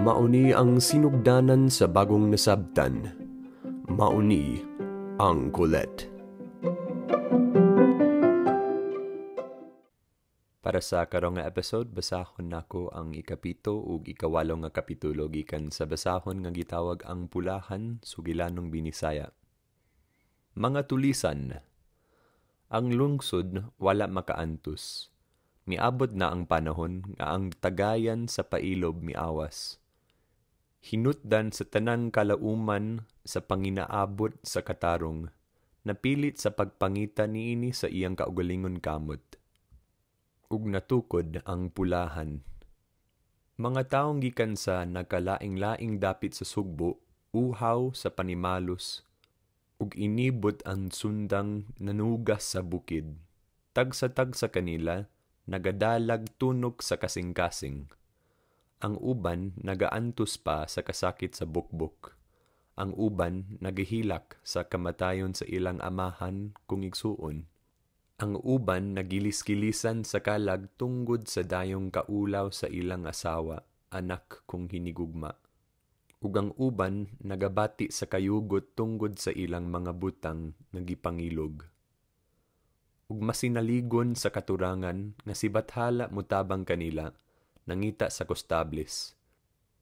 Mauni ang sinugdanan sa bagong nasabtan. Mauni ang Colette. Para sa karong nga episode, basahon nako ang ikapito ug ikawalo nga kapitulo gikan sa basahon nga gitawag ang Pulahan Sugilanong Binisaya. Mga tulisan, ang lungsod wala makaantos. Miabot na ang panahon nga ang tagayan sa pailob miawas. Hinutdan sa tanang kalauman sa panginaabot sa katarong, napilit sa pagpangita niini sa iyang kaugalingon kamot. Ug natukod ang pulahan. Mga taong gikan sa nagkalaing-laing dapit sa sugbo, uhaw sa panimalos, ug inibot ang sundang nanugas sa bukid. Tagsa-tagsa kanila, nagadalag tunok sa kasing-kasing. Ang uban nagaantos pa sa kasakit sa bukbok. Ang uban nagihilak sa kamatayon sa ilang amahan kung igsuon. Ang uban nagilis-gilisan sa kalag tunggod sa dayong kaulaw sa ilang asawa, anak kung hinigugma. Ug ang uban nagabati sa kayugot tunggod sa ilang mga butang nagipangilog. Ug masinaligon sa katurangan nga si Bathala mutabang kanila, nangita sa kostables.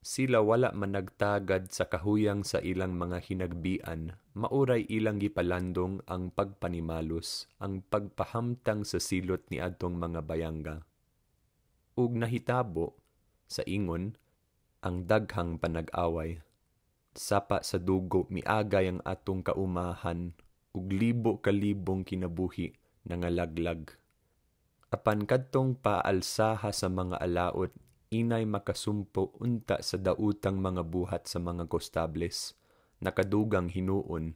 Sila wala man nagtagad sa kahuyang sa ilang mga hinagbian, mauray ilang gipalandong ang pagpanimalos, ang pagpahamtang sa silot ni adtong mga bayangga. Ug nahitabo, sa ingon, ang daghang panag-away. Sapa sa dugo miagay ang atong kaumahan, ug libo-kalibong kinabuhi nangalaglag. Apan kadtong paalsaha sa mga alaot, inay makasumpo unta sa dautang mga buhat sa mga kostables, nakadugang hinuon,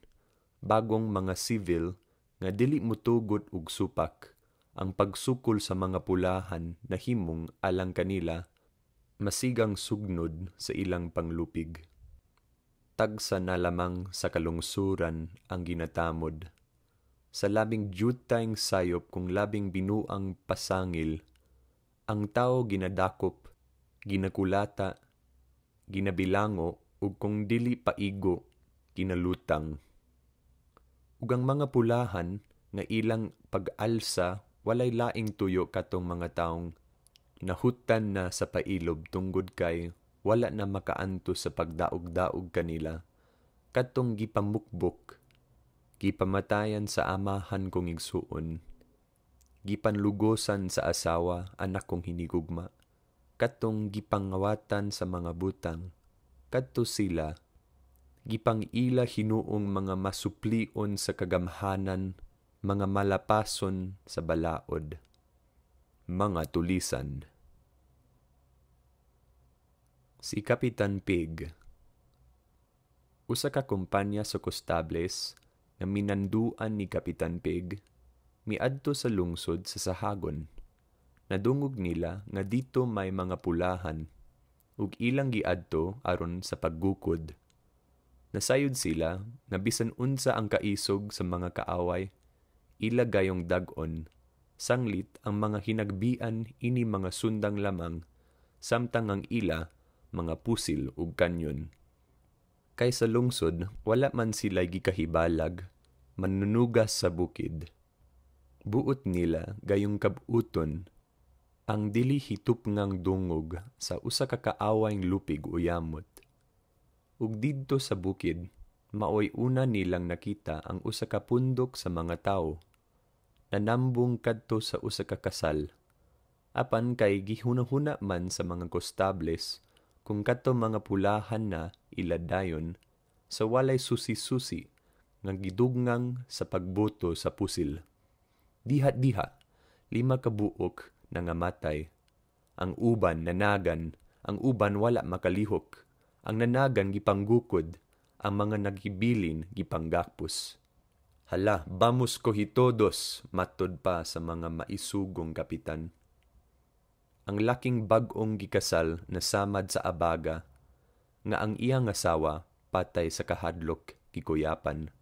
bagong mga civil nga dili mutugot ug supak, ang pagsukol sa mga pulahan na himong alang kanila, masigang sugnod sa ilang panglupig. Tagsa na lamang sa kalungsuran ang ginatamod. Sa labing jutayng sayop kung labing binuang pasangil, ang tao ginadakop, ginakulata, ginabilango, ug kung dili paigo, kinalutang. Ug ang mga pulahan nga ilang pag-alsa, walay laing tuyo katong mga taong nahutan na sa pailob tunggod kay wala na makaanto sa pagdaog-daog kanila, katong gipamukbok, gipamatayan sa amahan kong igsuon, gipanlugosan sa asawa, anak kong hinigugma, katong gipangawatan sa mga butang, kadto sila, gipangila hinuong mga masuplion sa kagamhanan, mga malapason sa balaod, mga tulisan. Si Kapitan Pig. Usa ka kumpanya sa kostables nga minanduan ni Kapitan Pig, miadto sa lungsod sa Sahagon. Nadungog nila nga dito may mga pulahan, ug ilang giadto aron sa paggukod. Nasayod sila na bisan unsa ang kaisog sa mga kaaway, ila gayong dag-on, sanglit ang mga hinagbian ini mga sundang lamang, samtang ang ila mga pusil ug kanyon. Kay sa lungsod, wala man sila gikahibalag, manunugas sa bukid. Buot nila gayong kabuton, ang dili hitupngang dungog sa usa ka kaawayng lupig o yamot. Ug didto sa bukid, maoy una nilang nakita ang usa ka pundok sa mga tawo, nanambong kadto sa usa ka kasal. Apan kay gihunahuna man sa mga kostables, kung kadto mga pulahan na iladayon, sa walay susi-susi nga giduggang sa pagboto sa pusil. Diha-diha, 5 ka buok na ngamatay. Ang uban nanagan, ang uban wala makalihok. Ang nanagan gipanggukod, ang mga naghibilin gipanggakpos. Hala, vamos kohitodos, matod pa sa mga maisugong kapitan. Ang laking bag-ong gikasal na samad sa abaga, nga ang iyang asawa patay sa kahadlok gikuyapan.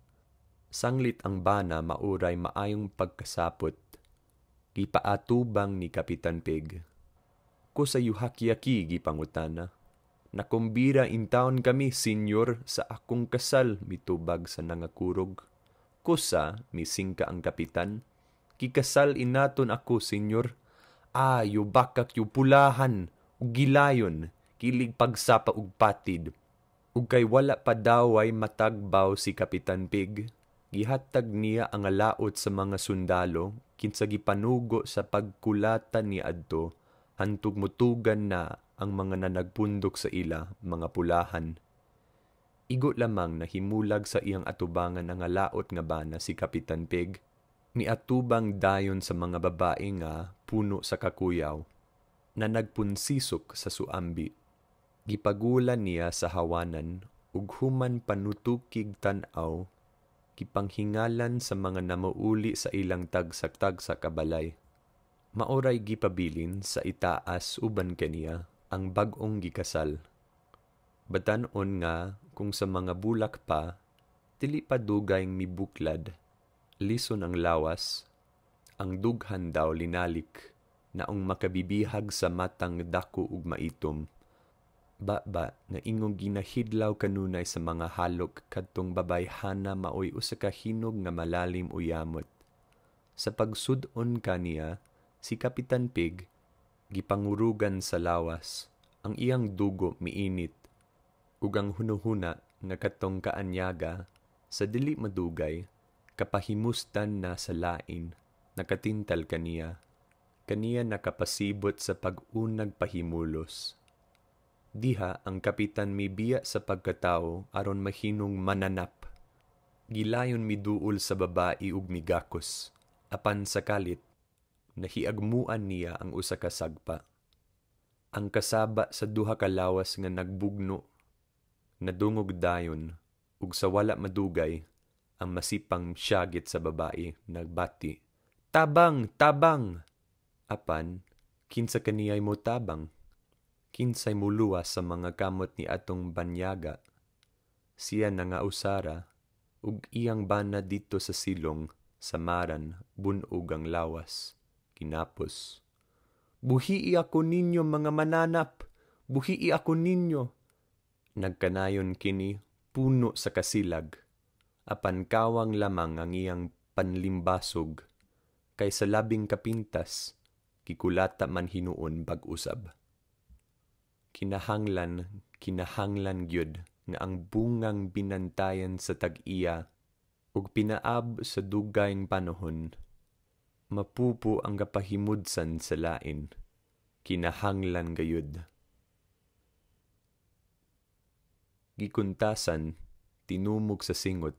Sanglit ang bana mauray maayong pagkasapot. Gipaatubang ni Kapitan Pig. Ko sa yuhakyaki gipangutana. Nakumbira in taon kami, senyor, sa akong kasal, mitubag sa nangakurog. Kusa, misingka ang kapitan. Kikasal inaton ako, senyor. Yu bakak yu pulahan, ug gilayon, kilig pagsapa ug patid. Ug kay wala pa daway matagbaw si Kapitan Pig, gihatag niya ang alaot sa mga sundalo, kinsa gipanugo sa pagkulatan ni adto, hantug mutugan na ang mga nanagpundok sa ila, mga pulahan. Igo lamang na himulag sa iyang atubangan ang alaot nga bana si Kapitan Pig, ni atubang dayon sa mga babae nga puno sa kakuyaw, na nagpunsisok sa suambi. Gipagulan niya sa hawanan, ug human panutukig tan-aw, gipanghingalan sa mga namuuli sa ilang tagsak-tagsak kabalay. Maoray gipabilin sa itaas uban kaniya ang bag-ong gikasal. Batan-on nga kung sa mga bulak pa, dili pa dugayng mibuklad, lison ang lawas, ang dughan daw linalik, naong makabibihag sa matang dako ug maitom. Baba nga ingong ginahidlaw kanunay sa mga halok kadtong babayhana maoy usa ka hinog nga malalim uyamot. Sa pagsud-on kaniya, si Kapitan Pig gipangurugan sa lawas, ang iyang dugo miinit, ug ang hunuhuna nga katong kaanyaga sa dili madugay, kapahimustan na sa lain, nakatintal kaniya nakapasibot sa pag-unag pahimulos. Diha ang kapitan mibiya sa pagkatao aron mahinong mananap. Gilayon miduol sa babae ug migakos, apan sa kalit, nahiagmuan niya ang usa ka sagpa. Ang kasaba sa duha ka lawas nga nagbugno, nadungog dayon, ug sa wala madugay, ang masipang syagit sa babae nagbati, "Tabang! Tabang!" Apan, kinsa kaniyay mo tabang? Kinsay muluwas sa mga kamot ni atong banyaga. Siya na nga usara, ug iyang bana dito sa silong, samaran, bunog ang lawas. Kinapos, "Buhii ako ninyo mga mananap! Buhii ako ninyo!" Nagkanayon kini, puno sa kasilag. Apan kawang lamang ang iyang panlimbasog, kay sa labing kapintas, kikulata man hinuon bag-usab. Kinahanglan gyud nga ang bungang binantayan sa tag-iya ug pinaab sa dugayng panahon, mapupo ang kapahimudsan sa lain. Kinahanglan gayud. Gikuntasan, tinumog sa singot,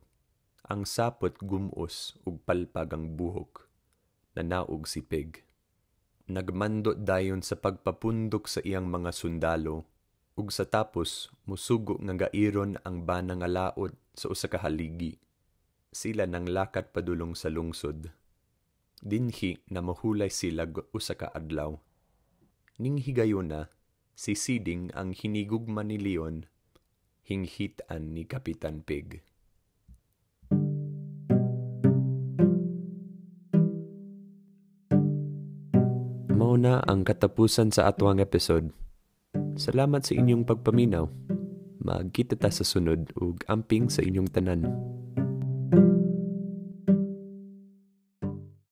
ang sapot gumos ug palpag ang buhok, nanaog si Pig. Nagmando dayon sa pagpapundok sa iyang mga sundalo, ug sa tapos musugo nga gairon ang bana nga laot sa usa ka haligi. Sila nang lakat padulong sa lungsod. Dinhi na mahulay sila usa ka adlaw. Ning higayuna, si Siding ang hinigugma ni Leon, hinghitan ni Kapitan Pig. Mauna ang katapusan sa atwang episode. Salamat sa inyong pagpaminaw. Magkita ta sa sunod ug amping sa inyong tanan.